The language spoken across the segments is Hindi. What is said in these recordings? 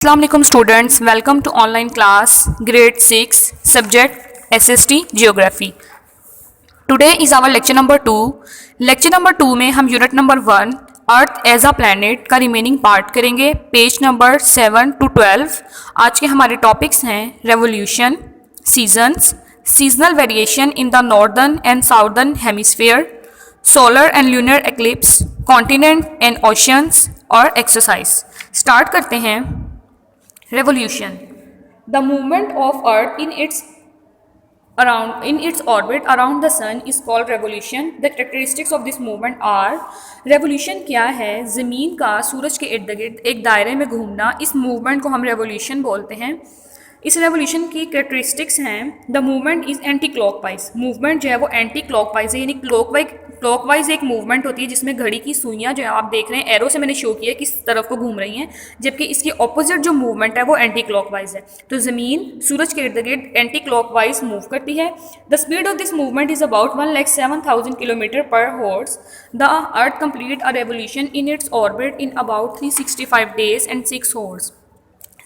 अस्सलाम वालेकुम students, welcome to online class grade 6 subject SST geography. Today is our lecture number 2। Lecture number 2 में हम unit number 1 earth as a planet का रिमेनिंग पार्ट करेंगे, पेज नंबर 7 to 12। आज के हमारे टॉपिक्स हैं revolution, seasons, seasonal variation in the northern and southern hemisphere, solar and lunar eclipse, continent and oceans और एक्सरसाइज। स्टार्ट करते हैं। Revolution. The movement of Earth in its orbit around the sun is called revolution. The characteristics of this movement are: revolution क्या है? ज़मीन का सूरज के इर्द गिर्द एक दायरे में घूमना, इस मूवमेंट को हम रेवोल्यूशन बोलते हैं। इस रेवोल्यूशन की कैरेक्टरिस्टिक्स हैं: the movement is anti clockwise, movement जो है वो एंटी क्लॉकवाइज है, यानी क्लॉकवाइज एक मूवमेंट होती है जिसमें घड़ी की सुइयाँ जो है आप देख रहे हैं एरो से मैंने शो किया किस तरफ को घूम रही हैं, जबकि इसकी ऑपोजिट जो मूवमेंट है वो एंटी क्लॉकवाइज है। तो ज़मीन सूरज के इर्द गिर्द एंटी क्लॉकवाइज मूव करती है। The speed of this movement is about 1,07,000 kilometre per hours. The earth complete a revolution in its orbit in about 365 days and 6 hours।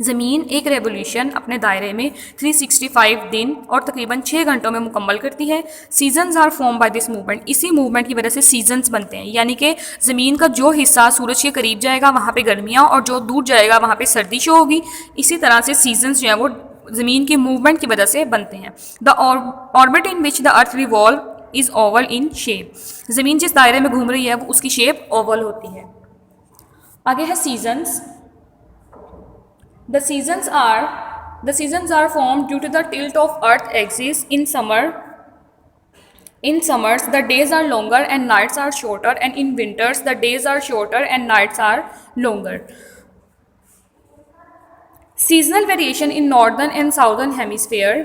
ज़मीन एक रेवोल्यूशन अपने दायरे में 365 दिन और तकरीबन 6 घंटों में मुकम्मल करती है। Seasons are form by this movement, इसी मूवमेंट की वजह से सीजन्स बनते हैं, यानी कि ज़मीन का जो हिस्सा सूरज के करीब जाएगा वहाँ पे गर्मियाँ और जो दूर जाएगा वहाँ पे सर्दी शो होगी। इसी तरह से सीजन्स जो है वो ज़मीन की मूवमेंट की वजह से बनते हैं। The orbit in which the earth revolve is oval in shape, ज़मीन जिस दायरे में घूम रही है वो उसकी शेप ओवल होती है। आगे है seasons. The seasons are formed due to the tilt of Earth axis in summer. In summers, the days are longer and nights are shorter, and in winters, the days are shorter and nights are longer. Seasonal variation in northern and southern hemisphere.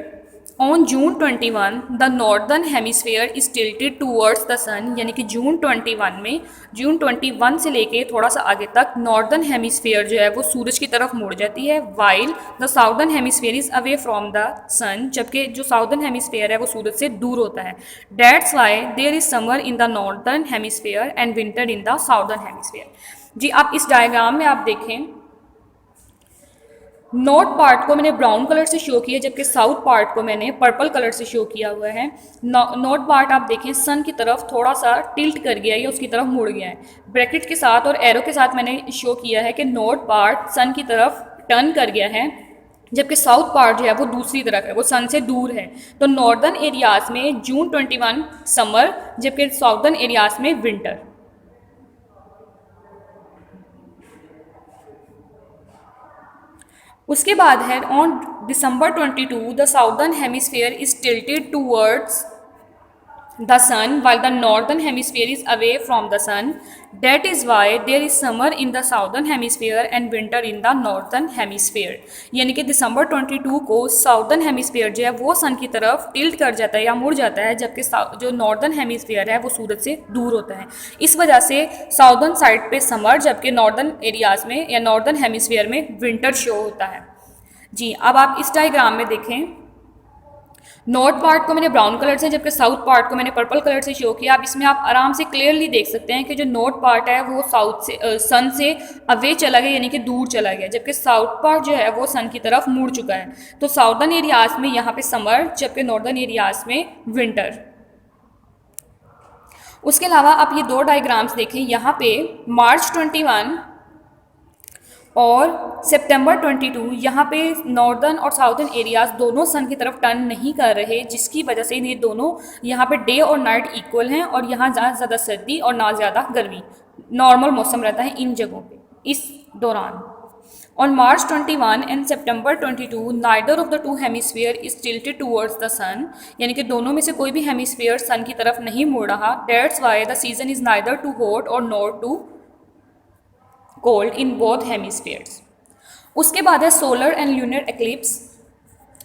On June 21, the northern hemisphere is tilted towards the sun, यानी कि जून 21 से लेके थोड़ा सा आगे तक नॉर्दर्न हेमिस्फीयर जो है वो सूरज की तरफ मुड़ जाती है, while the southern hemisphere is away from the sun, जबकि जो साउदर्न हेमिस्फीयर है वो सूरज से दूर होता है। That's why there is summer in the northern hemisphere and winter in the southern hemisphere. जी, आप इस डायग्राम में आप देखें, नॉर्थ पार्ट को मैंने ब्राउन कलर से शो किया जबकि साउथ पार्ट को मैंने पर्पल कलर से शो किया हुआ है। नॉर्थ पार्ट आप देखें सन की तरफ थोड़ा सा टिल्ट कर गया है या उसकी तरफ मुड़ गया है। ब्रैकेट के साथ और एरो के साथ मैंने शो किया है कि नॉर्थ पार्ट सन की तरफ टर्न कर गया है, जबकि साउथ पार्ट जो है वो दूसरी तरफ है, वो सन से दूर है। तो नॉर्दर्न एरियाज़ में जून 21 समर, जबकि साउदर्न एरियाज़ में विंटर। उसके बाद है on December 22 the southern hemisphere is tilted towards the sun while the northern hemisphere is away from the sun. That is why there is summer in the southern hemisphere and winter in the northern hemisphere. यानी कि December 22 को साउदर्न हेमिस्फीयर जो है वो सन की तरफ टिल्ट कर जाता है या मुड़ जाता है, जबकि जो नॉर्दर्न हेमिस्फीयर है वो सूरज से दूर होता है। इस वजह से साउदर्न साइड पे समर, जबकि नॉर्दर्न एरियाज़ में या नॉर्दर्न हेमिस्फीयर में विंटर शो होता है। जी, अब आप इस डायग्राम में देखें, नॉर्थ पार्ट को मैंने ब्राउन कलर से जबकि साउथ पार्ट को मैंने पर्पल कलर से शो किया। अब इसमें आप आराम से क्लियरली देख सकते हैं कि जो नॉर्थ पार्ट है वो साउथ से सन से अवे चला गया, यानी कि दूर चला गया, जबकि साउथ पार्ट जो है वो सन की तरफ मुड़ चुका है। तो साउदर्न एरियाज़ में यहाँ पे समर, जबकि नॉर्दर्न एरियाज़ में विंटर। उसके अलावा आप ये दो डायग्राम्स देखें, यहाँ पे मार्च 21 और सितंबर 22, यहाँ पे नॉर्दर्न और साउदर्न एरियाज़ दोनों सन की तरफ टर्न नहीं कर रहे, जिसकी वजह से ये दोनों यहाँ पे डे और नाइट इक्वल हैं और यहाँ ज़्यादा सर्दी और ना ज़्यादा गर्मी, नॉर्मल मौसम रहता है इन जगहों पे इस दौरान। On March 21 and September 22 neither of the two hemisphere is tilted towards the sun, यानी कि दोनों में से कोई भी हेमिस्फीयर सन की तरफ नहीं मुड़ रहा। That's why the season is neither too hot और not too cold in both hemispheres. उसके बाद है solar and lunar eclipse.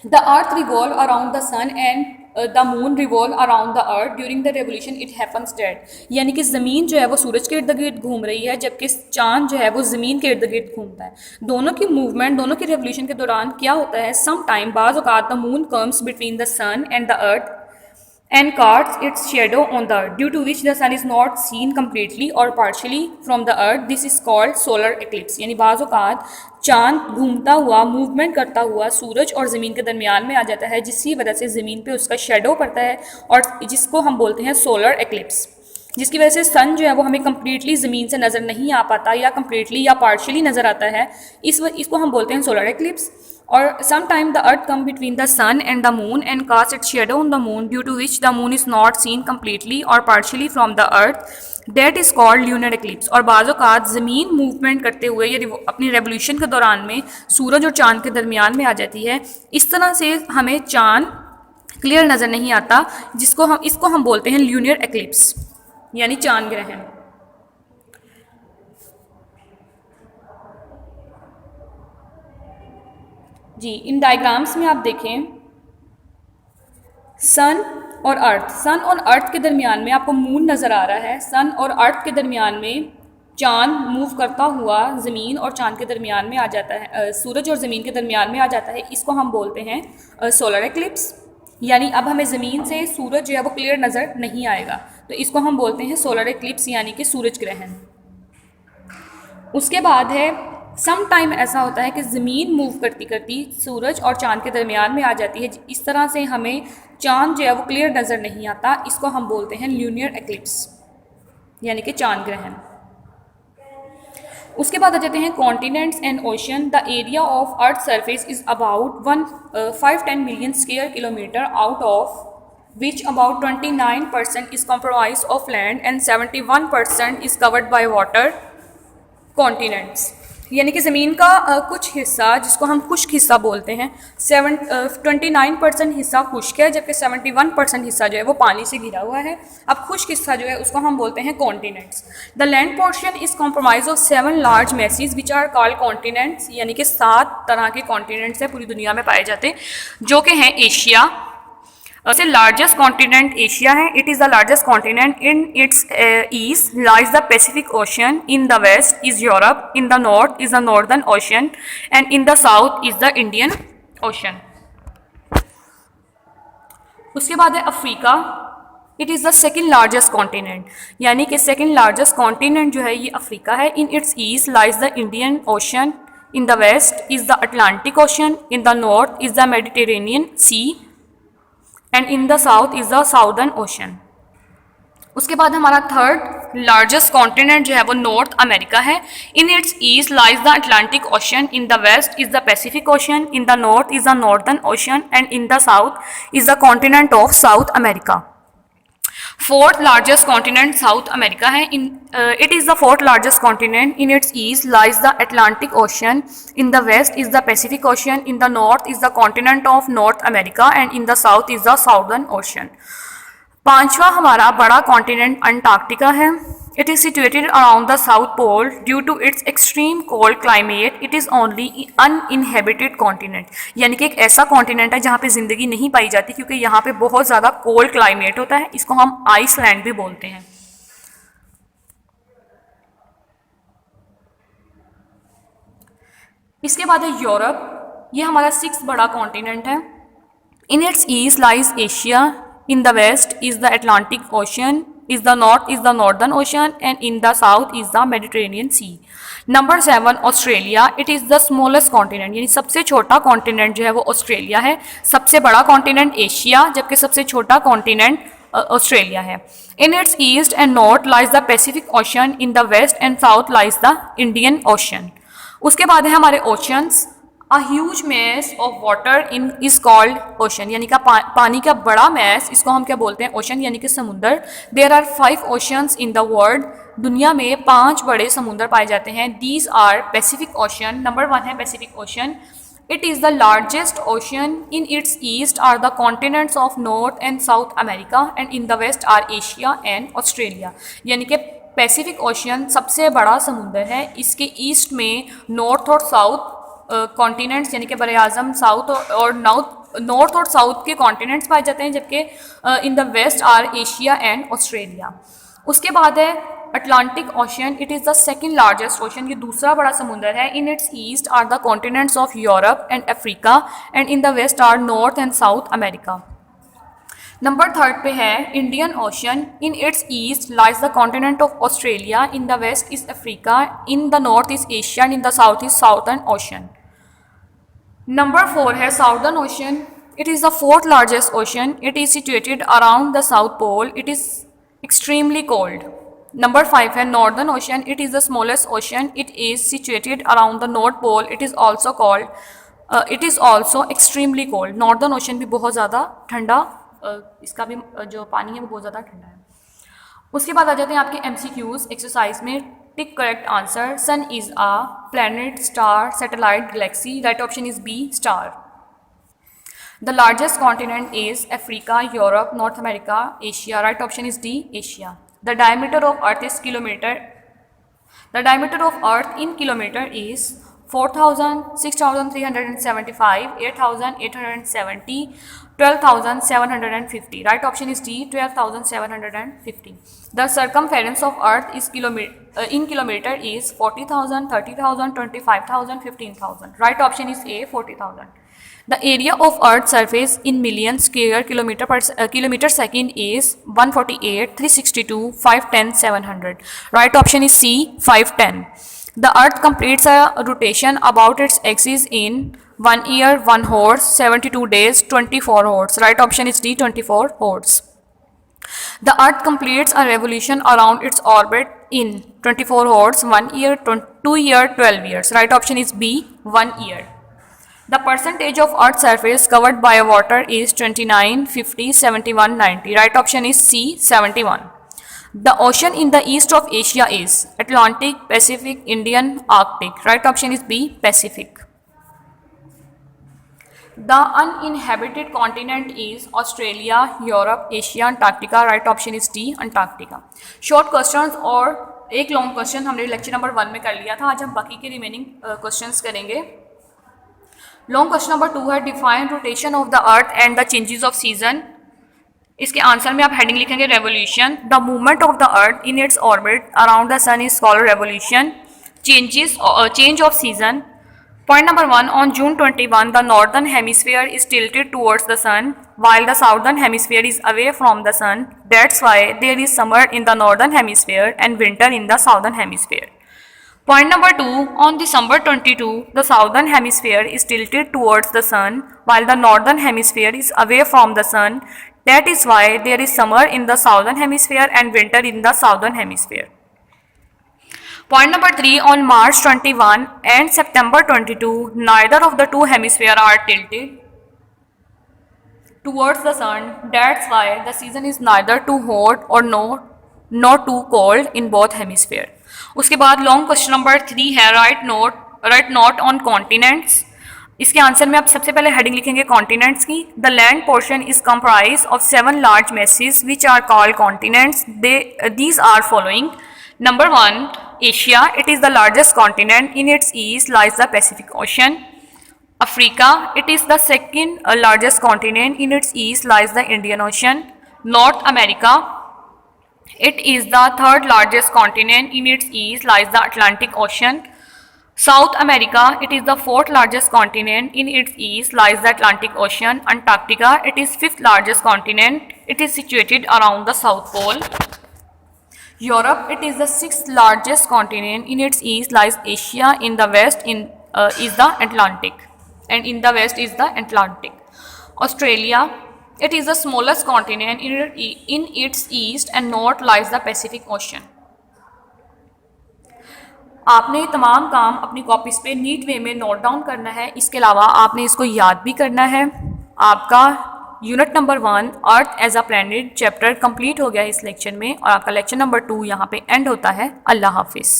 The earth revolve around the sun and the moon revolve around the earth during the revolution it happens that, यानी कि ज़मीन जो है वो सूरज के इर्द गिर्द घूम रही है, जबकि चांद जो है वो ज़मीन के इर्द गिर्द घूमता है। दोनों की मूवमेंट, दोनों की रेवोल्यूशन के दौरान क्या होता है, सम टाइम बाज़ औक़ात the moon comes between the sun and the earth and casts its shadow on the earth, due to which the sun is not seen completely or partially from the earth. This is called solar eclipse. यानी बाज़ औक़ात चांद घूमता हुआ, मूवमेंट करता हुआ सूरज और ज़मीन के दरमियान में आ जाता है, जिसकी वजह से ज़मीन पे उसका शेडो पड़ता है और जिसको हम बोलते हैं सोलर एक्लिप्स, जिसकी वजह से सन जो है वो हमें कम्प्लीटली ज़मीन से नज़र नहीं आ पाता या कम्प्लीटली या पार्शियली नज़र आता है। इसको हम बोलते हैं solar eclipse. Or sometime the earth come between the sun and the moon and cast its shadow on the moon, due to which the moon is not seen completely or partially from the earth. That is called lunar eclipse। और बाज़ औक़ात ज़मीन मूवमेंट करते हुए या अपनी रेवोल्यूशन के दौरान में सूरज और चाँद के दरमियान में आ जाती है। इस तरह से हमें चाँद क्लियर नज़र नहीं आता, इसको हम बोलते हैं ल्यूनर एक्लिप्स, यानी चाँद ग्रहण। जी, इन डायग्राम्स में आप देखें सन और अर्थ के दरमियान में आपको मून नज़र आ रहा है। सन और अर्थ के दरमियान में चांद मूव करता हुआ ज़मीन और चांद के दरमियान में आ जाता है, सूरज और ज़मीन के दरमियान में आ जाता है। इसको हम बोलते हैं सोलर एक्लिप्स। यानी अब हमें ज़मीन से सूरज जो है वो क्लियर नज़र नहीं आएगा, तो इसको हम बोलते हैं सोलर एक्लिप्स, यानी कि सूरज ग्रहण। उसके बाद है सम टाइम ऐसा होता है कि ज़मीन मूव करती करती सूरज और चांद के दरमियान में आ जाती है। इस तरह से हमें चांद जो है वो क्लियर नज़र नहीं आता। इसको हम बोलते हैं ल्यूनर एक्लिप्स, यानी कि चांद ग्रहण। उसके बाद आ जाते हैं continents and ocean. The area of earth surface is about 510 million square kilometre, out of which about 29% is compromise of land and 71% is covered by water. Continents यानी कि ज़मीन का कुछ हिस्सा, जिसको हम खुश्क हिस्सा बोलते हैं, 29% हिस्सा खुश्क है, जबकि 71% हिस्सा जो है वो पानी से घिरा हुआ है। अब खुश्क हिस्सा जो है उसको हम बोलते हैं continents. The land portion is compromise of 7 large masses which are called continents, यानी कि 7 तरह के कॉन्टिनेंट्स हैं पूरी दुनिया में पाए जाते, जो कि हैं एशिया। सबसे लार्जेस्ट कॉन्टिनेंट एशिया है। It is the largest continent. In its east lies the Pacific Ocean, in the west is Europe, in the north is the northern ocean and in the south is the Indian Ocean. उसके बाद है Africa. It is the second largest continent, यानी कि सेकेंड लार्जेस्ट कॉन्टिनेंट जो है ये अफ्रीका है। In its east lies the Indian Ocean, in the west is the Atlantic Ocean, in the north is the Mediterranean Sea and in the south is the Southern Ocean. उसके बाद हमारा थर्ड लार्जेस्ट कॉन्टिनेंट जो है वो नॉर्थ अमेरिका है। In its east lies the Atlantic Ocean, in the west is the Pacific Ocean, in the north is the northern ocean and in the south is the continent of South America. Fourth largest continent South America है। It is the fourth largest continent. In its east lies the Atlantic Ocean, in the west is the Pacific Ocean, in the north is the continent of North America and in the south is the Southern Ocean. पांचवा हमारा बड़ा कॉन्टिनेंट अंटार्कटिका है। It is situated around the South Pole. Due to its extreme cold climate it is only uninhabited continent, यानी कि एक ऐसा कॉन्टिनेंट है जहाँ पे ज़िंदगी नहीं पाई जाती, क्योंकि यहाँ पे बहुत ज़्यादा कोल्ड क्लाइमेट होता है। इसको हम आइसलैंड भी बोलते हैं। इसके बाद है यूरोप। ये हमारा 6th बड़ा कॉन्टिनेंट है। In its east lies Asia, in the west is the Atlantic Ocean, is the north is the Northern Ocean and in the south is the Mediterranean Sea. Number 7 Australia. It is the smallest continent, यानी सबसे छोटा कॉन्टिनेंट जो है वो ऑस्ट्रेलिया है। सबसे बड़ा कॉन्टिनेंट एशिया, जबकि सबसे छोटा कॉन्टिनेंट ऑस्ट्रेलिया है। In its east and north lies the Pacific Ocean, in the west and south lies the Indian Ocean. उसके बाद है हमारे oceans. A huge mass of water in is called ocean, यानी कि पानी का बड़ा मैस, इसको हम क्या बोलते हैं? ओशन, यानी कि समुंदर। There are 5 oceans in the world. दुनिया में 5 बड़े समुंदर पाए जाते हैं। These are Pacific Ocean, number 1 है Pacific Ocean. It is the largest ocean. In its east are the continents of North and South America and in the west are Asia and Australia. यानी कि पैसिफिक ओशन सबसे बड़ा समुंदर है। इसके ईस्ट में नॉर्थ और साउथ कॉन्टिनेंट्स, यानी कि बर-ए-आज़म साउथ और नॉर्थ और साउथ के कॉन्टिनेंट्स पाए जाते हैं, जबकि in the west are Asia and Australia. उसके बाद है Atlantic Ocean. It is the second largest ocean, ये दूसरा बड़ा समुंदर है। In its east are the continents of Europe and Africa and in the west are North and South America. Number third पे है Indian Ocean. In its east lies the continent of Australia, in the west is Africa, in the north is Asia, in the south is Southern Ocean. Number four है Southern Ocean. It is the fourth largest ocean. It is situated around the South Pole. It is extremely cold. Number five है Northern Ocean. It is the smallest ocean. It is situated around the North Pole. It is also cold it is also extremely cold. Northern Ocean भी बहुत ज़्यादा ठंडा, इसका भी जो पानी है वो बहुत ज़्यादा ठंडा है। उसके बाद आ जाते हैं आपके MCQs एक्सरसाइज में। Tick correct answer. Sun is a planet, star, satellite, galaxy. Right option is B star. The largest continent is Africa, Europe, North America, Asia. Right option is D Asia. The diameter of earth is kilometre. The diameter of Earth in kilometer is 4,000, 6,375, 8,870, 12,750. Right option is D, 12,750. The circumference of Earth is in kilometer is 40,000, 30,000, 25,000, 15,000. Right option is A, 40,000. The area of Earth's surface in millions square kilometer second is 148, 362, 510, 700. Right option is C, 510. The Earth completes a rotation about its axis in 1 year, 1 horse, 72 days, 24 horse. Right option is D, 24 horse. The Earth completes a revolution around its orbit in 24 horse, 1 year, 2 year, 12 years. Right option is B, 1 year. The percentage of Earth's surface covered by water is 29, 50, 71, 90. Right option is C, 71. The ocean in the east of Asia is Atlantic, Pacific, Indian, Arctic. Right option is B, Pacific. The uninhabited continent is Australia, Europe, Asia, Antarctica. Right option is D, Antarctica. Short questions और एक लॉन्ग क्वेश्चन हमने लेक्चर नंबर 1 में कर लिया था। आज हम बाकी के रिमेनिंग क्वेश्चंस करेंगे। लॉन्ग क्वेश्चन नंबर 2 है define rotation of the earth and the changes of season. इसके आंसर में आप हेडिंग लिखेंगे revolution. The movement of the earth in its orbit around the sun is called revolution. Change of season. Point number 1, on June 21 the northern hemisphere is tilted towards the sun while the southern hemisphere is away from the sun. That's why there is summer in the northern hemisphere and winter in the southern hemisphere. Point number 2, on December 22, the southern hemisphere is tilted towards the sun while the northern hemisphere is away from the sun. That is why there is summer in the southern hemisphere and winter in the southern hemisphere. Point number 3, on March 21 and September 22, neither of the two hemispheres are tilted towards the sun. That's why the season is neither too hot or nor too cold in both hemispheres. उसके बाद लॉन्ग क्वेश्चन नंबर 3 है राइट नोट ऑन कॉन्टिनेंट्स। इसके आंसर में आप सबसे पहले हेडिंग लिखेंगे कॉन्टिनेंट्स की। The land portion is comprise of 7 large masses which are called continents. These are following. Number 1, Asia. It is the largest continent. In its east lies the Pacific Ocean. Africa. It is the second largest continent. In its east lies the Indian Ocean. North America. It is the third largest continent. In its east lies the Atlantic Ocean. South America. It is the fourth largest continent. In its east lies the Atlantic Ocean. Antarctica. It is fifth largest continent. It is situated around the South Pole. Europe. It is the sixth largest continent. In its east lies Asia. In the west is the Atlantic, and in the west is the Atlantic. Australia. It is the smallest continent. In its east and north lies the Pacific Ocean. आपने ये तमाम काम अपनी कॉपीज़ पे नीट वे में नोट डाउन करना है। इसके अलावा आपने इसको याद भी करना है। आपका unit number 1 earth as a planet chapter complete हो गया है इस लेक्चर में, और आपका लेक्चर नंबर 2 यहाँ पे एंड होता है। अल्लाह हाफिज़।